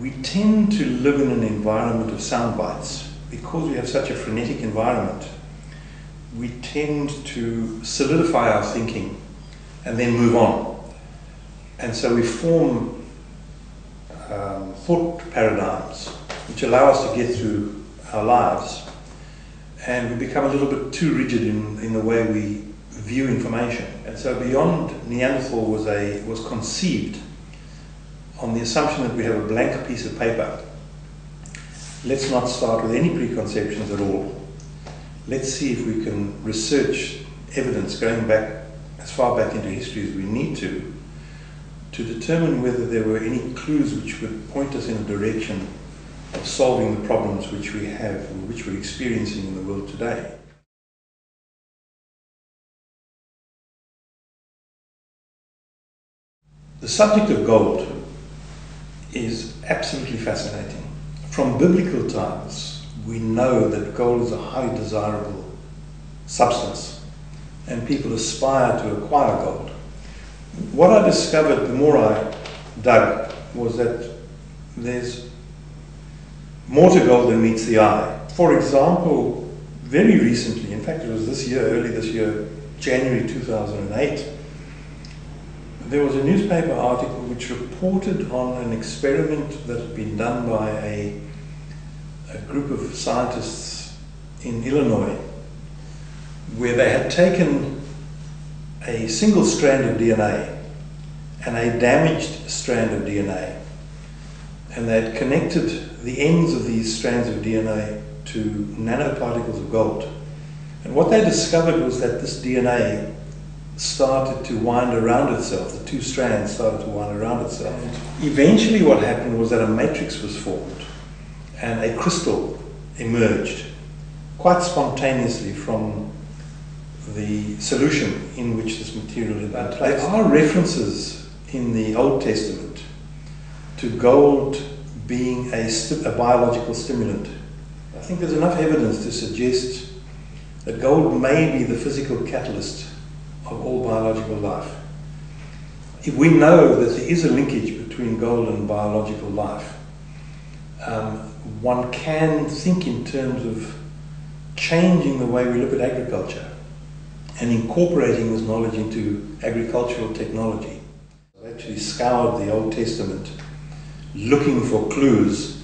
We tend to live in an environment of sound bites. Because we have such a frenetic environment, we tend to solidify our thinking and then move on. And so we form thought paradigms which allow us to get through our lives, and we become a little bit too rigid in the way we view information. And so Beyond Neanderthal was conceived on the assumption that we have a blank piece of paper. Let's not start with any preconceptions at all. Let's see if we can research evidence going back as far back into history as we need to determine whether there were any clues which would point us in a direction of solving the problems which we have, or which we're experiencing in the world today. The subject of gold is absolutely fascinating. From biblical times, we know that gold is a highly desirable substance, and people aspire to acquire gold. What I discovered the more I dug was that there's more to gold than meets the eye. For example, very recently, in fact it was this year, early this year, January 2008, there was a newspaper article which reported on an experiment that had been done by a group of scientists in Illinois, where they had taken a single strand of DNA and a damaged strand of DNA, and they had connected the ends of these strands of DNA to nanoparticles of gold. And what they discovered was that this DNA started to wind around itself, the two strands started to wind around itself. Eventually what happened was that a matrix was formed and a crystal emerged quite spontaneously from the solution in which this material had been placed. There are references in the Old Testament to gold being a biological stimulant. I think there's enough evidence to suggest that gold may be the physical catalyst of all biological life. If we know that there is a linkage between gold and biological life, one can think in terms of changing the way we look at agriculture and incorporating this knowledge into agricultural technology. I actually scoured the Old Testament looking for clues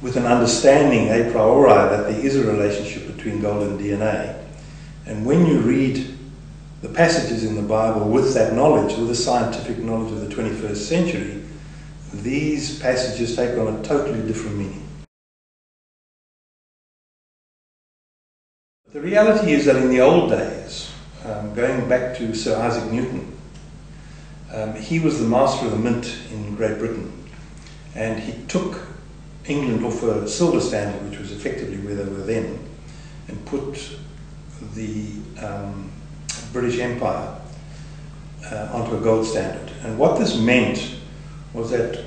with an understanding a priori that there is a relationship between gold and DNA. And when you read the passages in the Bible with that knowledge, with the scientific knowledge of the 21st century, these passages take on a totally different meaning. The reality is that in the old days, going back to Sir Isaac Newton, he was the master of the mint in Great Britain, and he took England off a silver standard, which was effectively where they were then, and put the British Empire onto a gold standard. And what this meant was that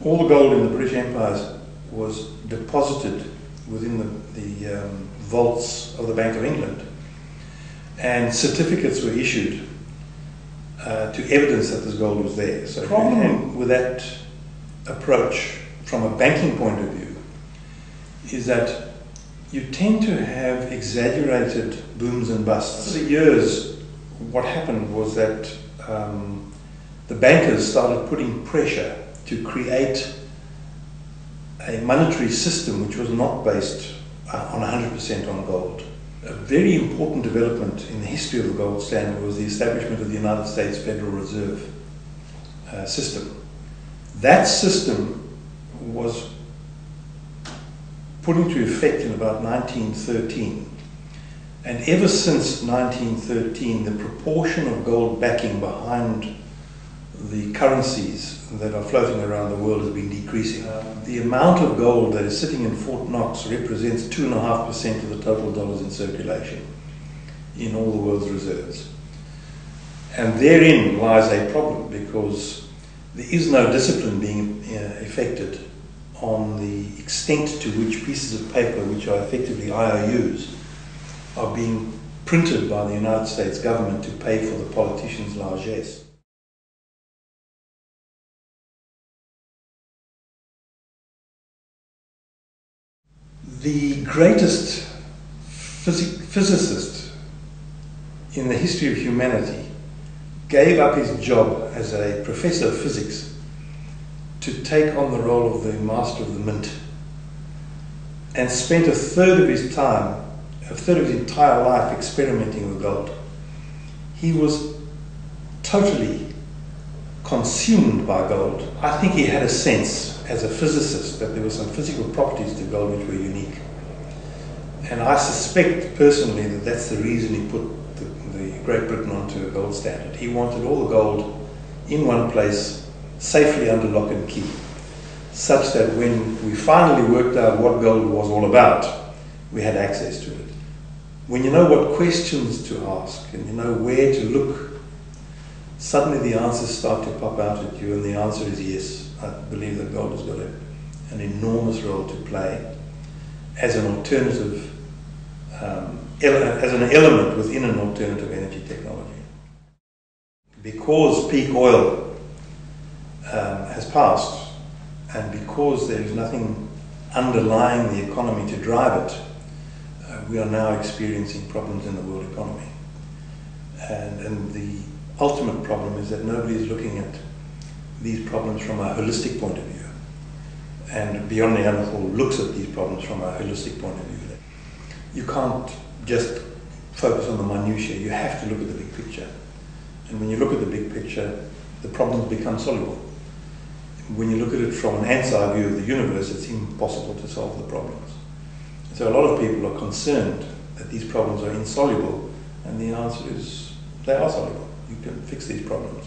all the gold in the British Empire was deposited within the vaults of the Bank of England, and certificates were issued to evidence that this gold was there. So the problem with that approach from a banking point of view is that you tend to have exaggerated booms and busts. Over the years, what happened was that the bankers started putting pressure to create a monetary system which was not based on 100% on gold. A very important development in the history of the gold standard was the establishment of the United States Federal Reserve system. That system was put into effect in about 1913, and ever since 1913 the proportion of gold backing behind the currencies that are floating around the world has been decreasing. The amount of gold that is sitting in Fort Knox represents 2.5% of the total dollars in circulation in all the world's reserves. And therein lies a problem, because there is no discipline being effected on the extent to which pieces of paper, which are effectively IOUs, are being printed by the United States government to pay for the politicians' largesse. The greatest physicist in the history of humanity gave up his job as a professor of physics to take on the role of the master of the mint, and spent a third of his entire life experimenting with gold. He was totally consumed by gold. I think he had a sense as a physicist that there were some physical properties to gold which were unique. And I suspect personally that that's the reason he put the Great Britain onto a gold standard. He wanted all the gold in one place, safely under lock and key, such that when we finally worked out what gold was all about, we had access to it. When you know what questions to ask and you know where to look, suddenly the answers start to pop out at you, and the answer is yes. I believe that gold has got an enormous role to play as an alternative, as an element within an alternative energy technology. Because peak oil has passed, and because there is nothing underlying the economy to drive it, we are now experiencing problems in the world economy. And the ultimate problem is that nobody is looking at these problems from a holistic point of view. And Beyond Neanderthal looks at these problems from a holistic point of view. You can't just focus on the minutiae, you have to look at the big picture. And when you look at the big picture, the problems become soluble. When you look at it from an ant's eye view of the universe, it's impossible to solve the problems. So a lot of people are concerned that these problems are insoluble, and the answer is they are soluble. You can fix these problems.